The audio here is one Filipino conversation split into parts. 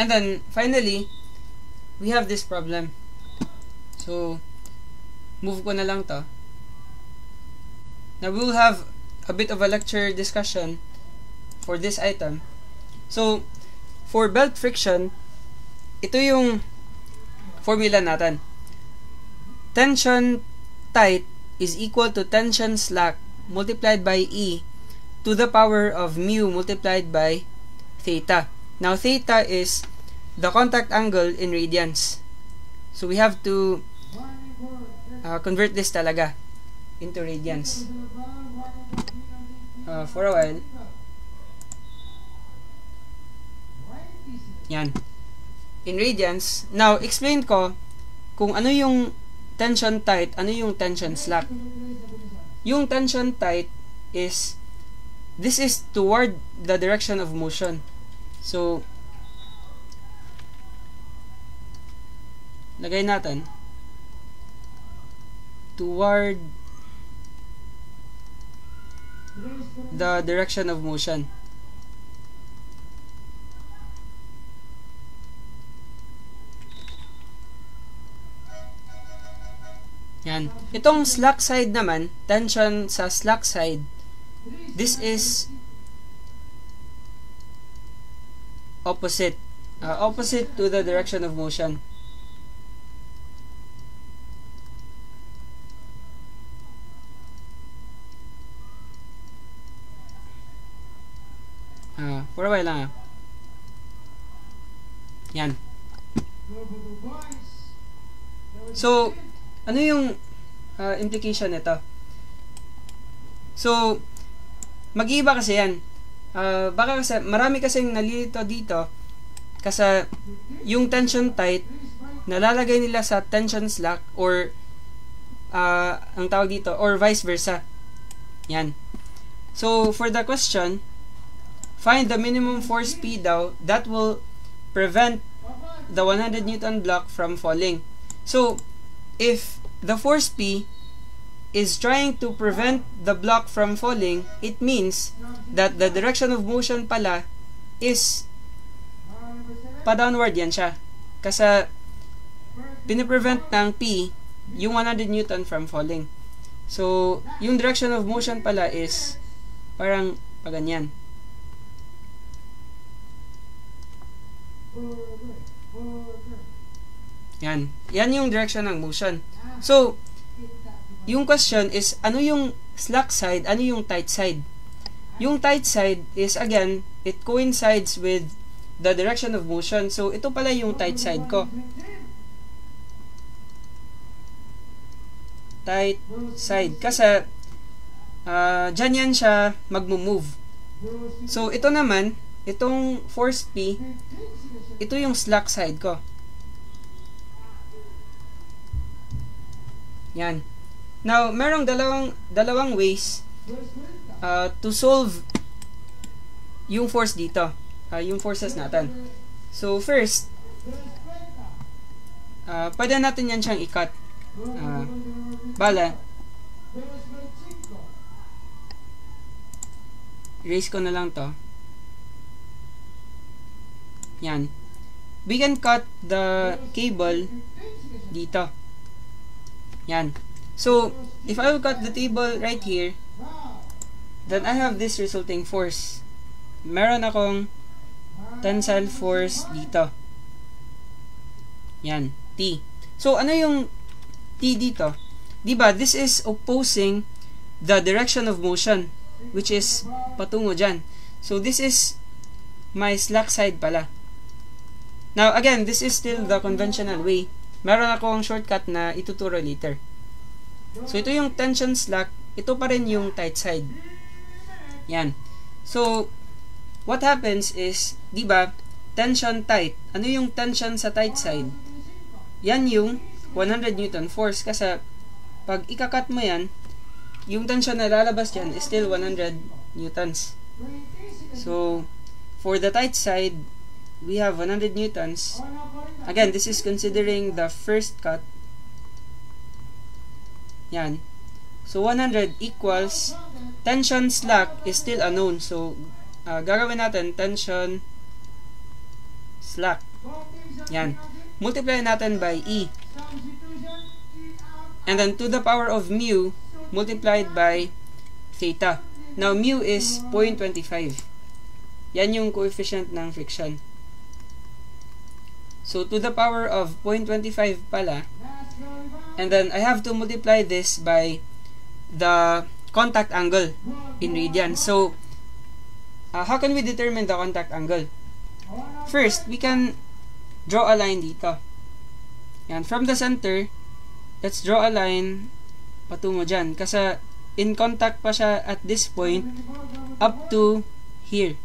And then, finally, we have this problem. So, move ko na lang to. Now, we will have a bit of a lecture discussion for this item. So, for belt friction, ito yung formula natin. Tension tight is equal to tension slack multiplied by E to the power of mu multiplied by theta. Now, theta is the contact angle in radians. So, we have to convert this talaga into radians. For a while. Yan. In radians. Now, explain ko kung ano yung tension tight, ano yung tension slack. Yung tension tight is, this is toward the direction of motion. So, lagay natin toward the direction of motion. Yan. Itong slack side naman, tension sa slack side, this is opposite. Opposite to the direction of motion. For a while lang. Yan. So, ano yung implication nito? So, mag-iiba kasi yan. Baka kasi, marami kasing nalilito dito kasi yung tension tight, nalalagay nila sa tension slack or ang tawag dito, or vice versa. Yan. So, for the question, find the minimum force P daw that will prevent the 100 Newton block from falling. So, if the force P is trying to prevent the block from falling, it means that the direction of motion pala is pa-downward yan siya. Kasi piniprevent ng P yung 100 Newton from falling. So, yung direction of motion pala is parang paganyan. Yan. Yan yung direction ng motion. So, yung question is, ano yung slack side, ano yung tight side? Yung tight side is, again, it coincides with the direction of motion. So, ito pala yung tight side ko. Tight side. Kasi, dyan yan siya mag-move. So, ito naman, itong force P, ito yung slack side ko. Yan. Now, merong dalawang ways to solve yung force dito. Yung forces natin. So, first, pwede natin yan siyang i-cut. Bala, erase ko na lang to. Yan. We can cut the cable dito. Yan. So, if I will cut the cable right here, then I have this resulting force. Meron akong tensile force dito. Yan. T. So, ano yung T dito? Diba, this is opposing the direction of motion, which is patungo dyan. So, this is my slack side pala. Now, again, this is still the conventional way. Meron akong shortcut na ituturo later. So, ito yung tension slack. Ito pa rin yung tight side. Yan. So, what happens is, diba, tension tight. Ano yung tension sa tight side? Yan yung 100 Newton force. Kasi, pag ikakat mo yan, yung tension na lalabas dyan is still 100 Newtons. So, for the tight side, we have 100 Newtons. Again, this is considering the first cut. Yan. So, 100 equals, tension slack is still unknown. So, gagawin natin tension slack. Yan. Multiply natin by E. And then to the power of mu multiplied by theta. Now, mu is 0.25. Yan yung coefficient ng friction. So, to the power of 0.25 pala. And then, I have to multiply this by the contact angle in radians. So, how can we determine the contact angle? First, we can draw a line dito. Yan. From the center, let's draw a line patungo dyan. Kasi in contact pa siya at this point up to here.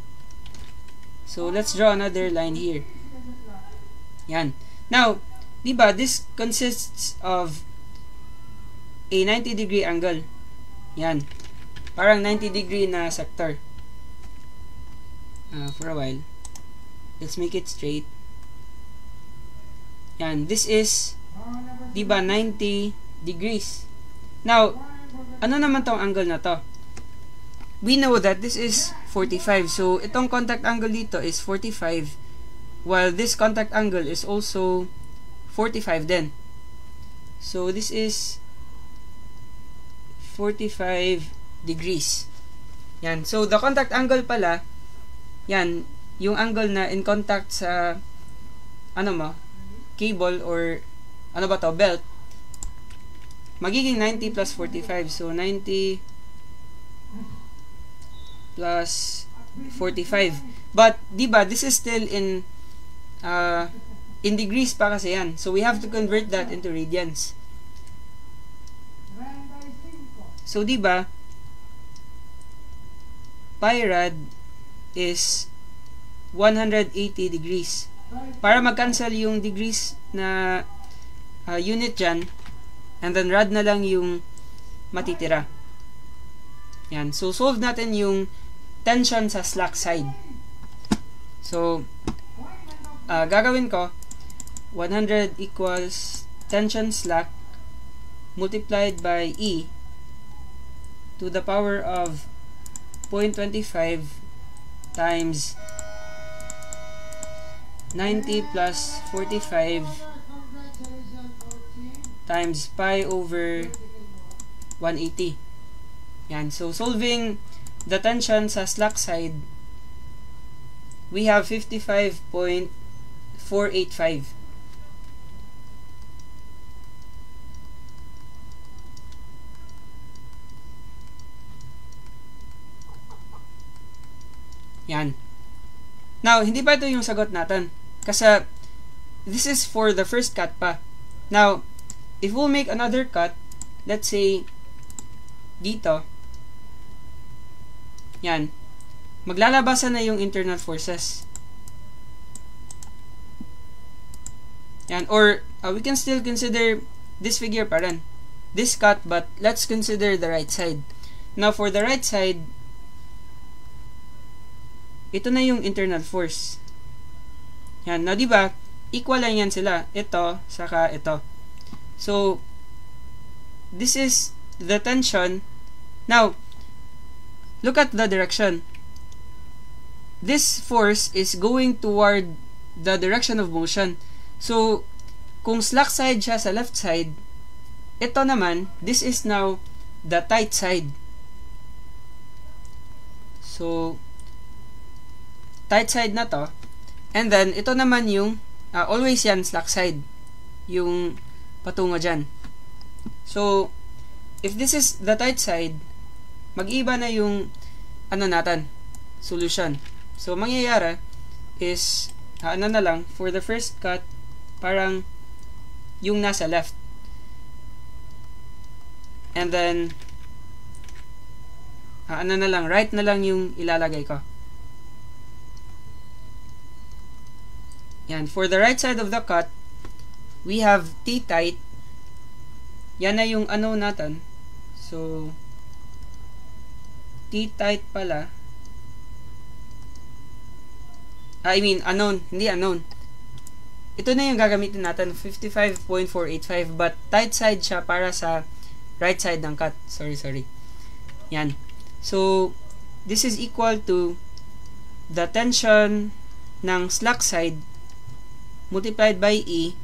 So, let's draw another line here. Yan. Now, diba, this consists of a 90-degree angle. Yan. Parang 90-degree na sector. For a while. Let's make it straight. Yan. This is, diba, 90 degrees. Now, ano naman tong angle na to? We know that this is 45. So, itong contact angle dito is 45. While this contact angle is also 45 din. So, this is 45 degrees. Yan. So, the contact angle pala, yan, yung angle na in contact sa, ano mo, cable or, ano ba to, belt, magiging 90 plus 45. So, 90 plus 45. But, diba, this is still in degrees pa kasi yan. So, we have to convert that into radians. So, diba, pi rad is 180 degrees. Para mag-cancel yung degrees na unit dyan, and then rad na lang yung matitira. Yan. So, solve natin yung tension sa slack side. So, gagawin ko, 100 equals tension slack multiplied by E to the power of 0.25 times 90 plus 45 times pi over 180. Yan. So, solving the tension sa slack side, we have 55.485. Yan. Now, hindi pa ito yung sagot natin. Kasi, this is for the first cut pa. Now, if we'll make another cut, let's say, dito, yan, maglalabasan na yung internal forces. Yan, or, we can still consider this figure pa rin. This cut, but let's consider the right side. Now, for the right side, ito na yung internal force. Yan. Now, diba, equal lang yan sila. Ito, saka ito. So, this is the tension. Now, look at the direction. This force is going toward the direction of motion. So, kung slack side siya sa left side, ito naman, this is now the tight side. So, tight side na to. And then, ito naman yung, always yan, slack side. Yung patungo dyan. So, if this is the tight side, mag-iba na yung, ano natin, solution. So, mangyayari is, ano na lang, for the first cut, parang yung nasa left. And then, ano na lang, right na lang yung ilalagay ko. Yan. For the right side of the cut, we have T tight. Yan na yung ano natin. So, T tight pala. I mean, unknown. Hindi unknown. Ito na yung gagamitin natin. 55.485. But, tight side siya para sa right side ng cut. Sorry. Yan. So, this is equal to the tension ng slack side multiplied by E,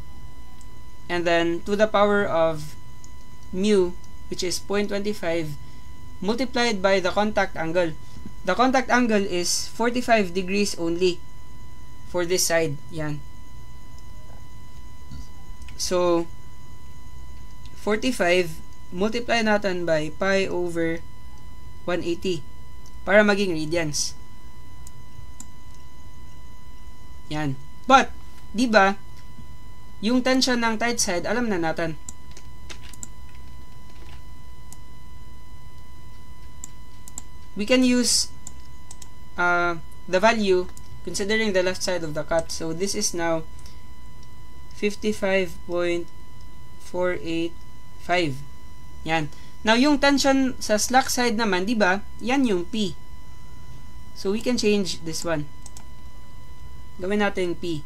and then to the power of mu, which is 0.25, multiplied by the contact angle. The contact angle is 45 degrees only for this side. Yan. So, 45, multiply natin by pi over 180 para maging radians. Yan. But, di ba, yung tension ng tight side, alam na natin. We can use the value considering the left side of the cut. So, this is now 55.485. Yan. Now, yung tension sa slack side naman, di ba? Yan yung P. So, we can change this one. Gawin natin P.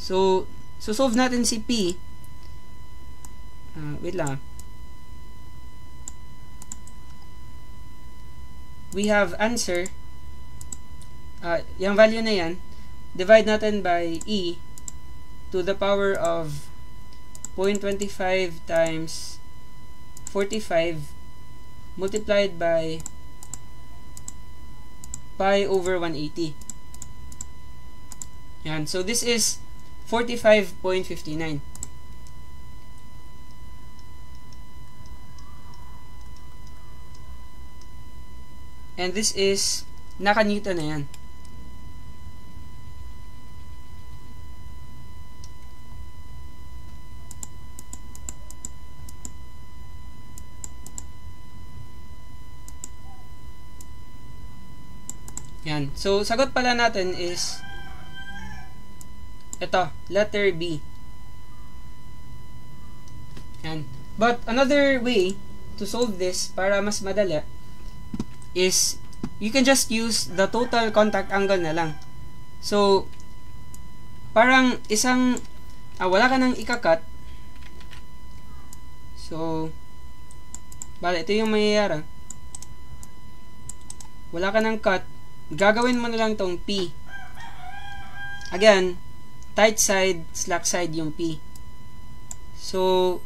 So solve natin si P. Wait lang. We have answer. Yung value na yan, divide natin by E to the power of 0.25 times 45 multiplied by pi over 180. Yan. So, this is 45.59. And this is naka-Newton na yan. Yan. So, sagot pala natin is ito, letter B. Yan. But, another way to solve this para mas madali is you can just use the total contact angle na lang. So, parang isang wala ka nang ikakat. So, bale, ito yung mangyayari. Wala ka nang cut. Gagawin mo na lang tong P. Again, tight side, slack side yung P. So,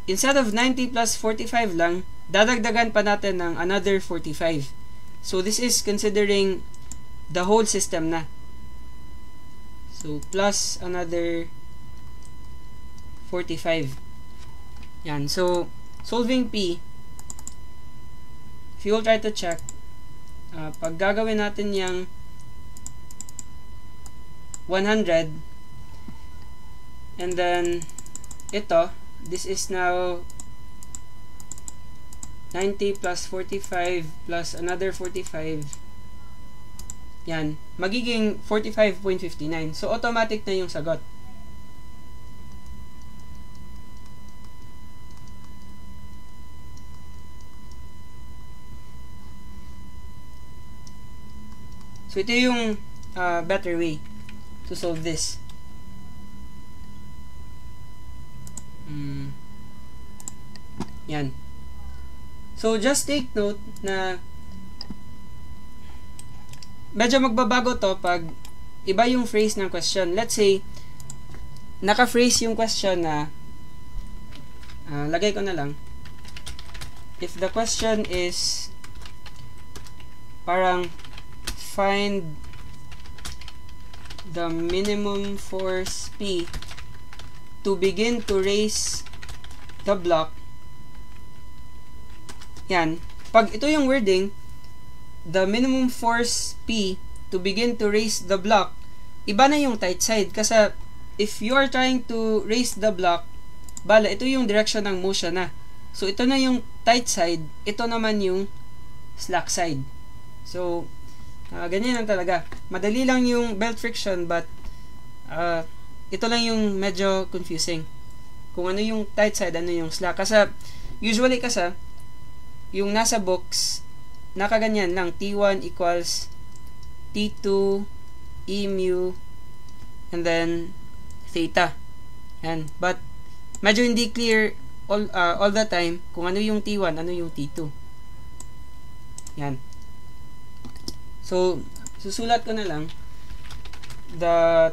instead of 90 plus 45 lang, dadagdagan pa natin ng another 45. So, this is considering the whole system na. So, plus another 45. Yan. So, solving P, if you will try to check, pag gagawin natin yung 100, and then ito, this is now 90 plus 45 plus another 45. Yan. Magiging 45.59. So, automatic na yung sagot. So, ito yung better way to solve this. Yan. So, just take note na medyo magbabago to pag iba yung phrase ng question. Let's say, naka-phrase yung question na lagay ko na lang. If the question is parang find the minimum force P to begin to raise the block. Yan. Pag ito yung wording, the minimum force P to begin to raise the block, iba na yung tight side. Kasi if you are trying to raise the block, bala, ito yung direction ng motion na. So, ito na yung tight side, ito naman yung slack side. So, ganyan lang talaga. Madali lang yung belt friction, but ito lang yung medyo confusing. Kung ano yung tight side, ano yung slack. Kasi, usually kasi, yung nasa box, nakaganyan lang, T1 equals T2 E mu and then theta. Yan. But, medyo hindi clear all the time kung ano yung T1, ano yung T2. Yan. So, susulat ko na lang. the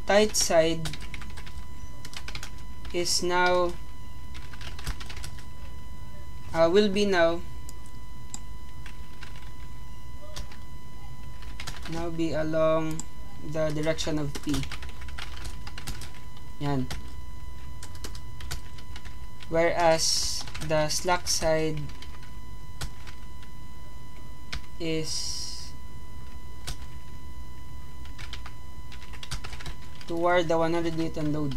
tight side is now will be now be along the direction of P. Yan. Whereas the slack side is toward the 100 Newton load.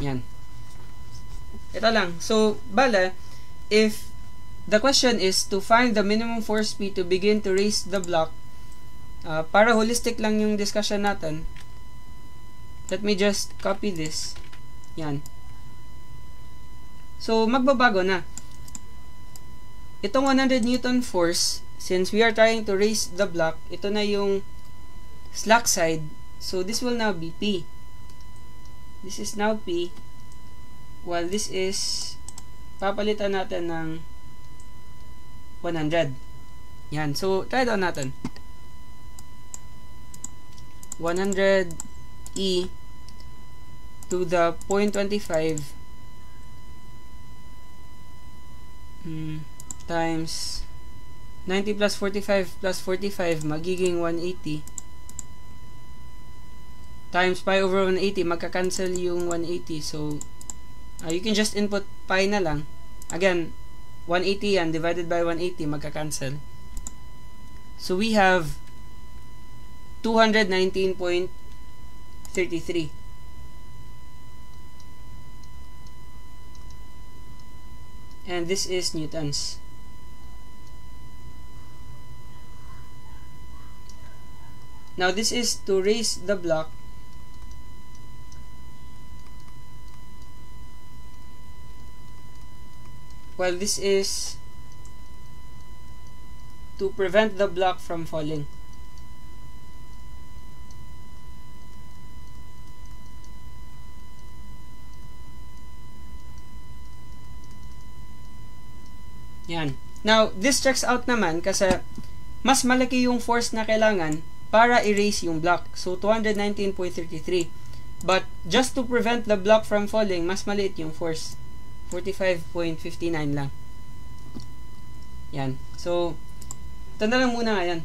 Yan. Ito lang. So, bala, if the question is to find the minimum force P to begin to raise the block, para holistic lang yung discussion natin, let me just copy this. Yan. So, magbabago na. Itong 100 Newton force, since we are trying to raise the block, ito na yung slack side. So, this will now be P. This is now P. While this is, papalitan natin ng 100. Yan. So, try down natin. 100 E to the 0.25 times 90 plus 45 plus 45 magiging 180 times pi over 180, magka-cancel yung 180. So, you can just input pi na lang. Again, 180 yan, divided by 180, magka-cancel. So, we have 219.33. And this is newtons. Now, this is to raise the block. While this is to prevent the block from falling. Yan. Now, this checks out naman kasi mas malaki yung force na kailangan para erase yung block. So, 219.33. But, just to prevent the block from falling, mas maliit yung force. 45.59 lang. Yan. So, ito na lang muna ngayon.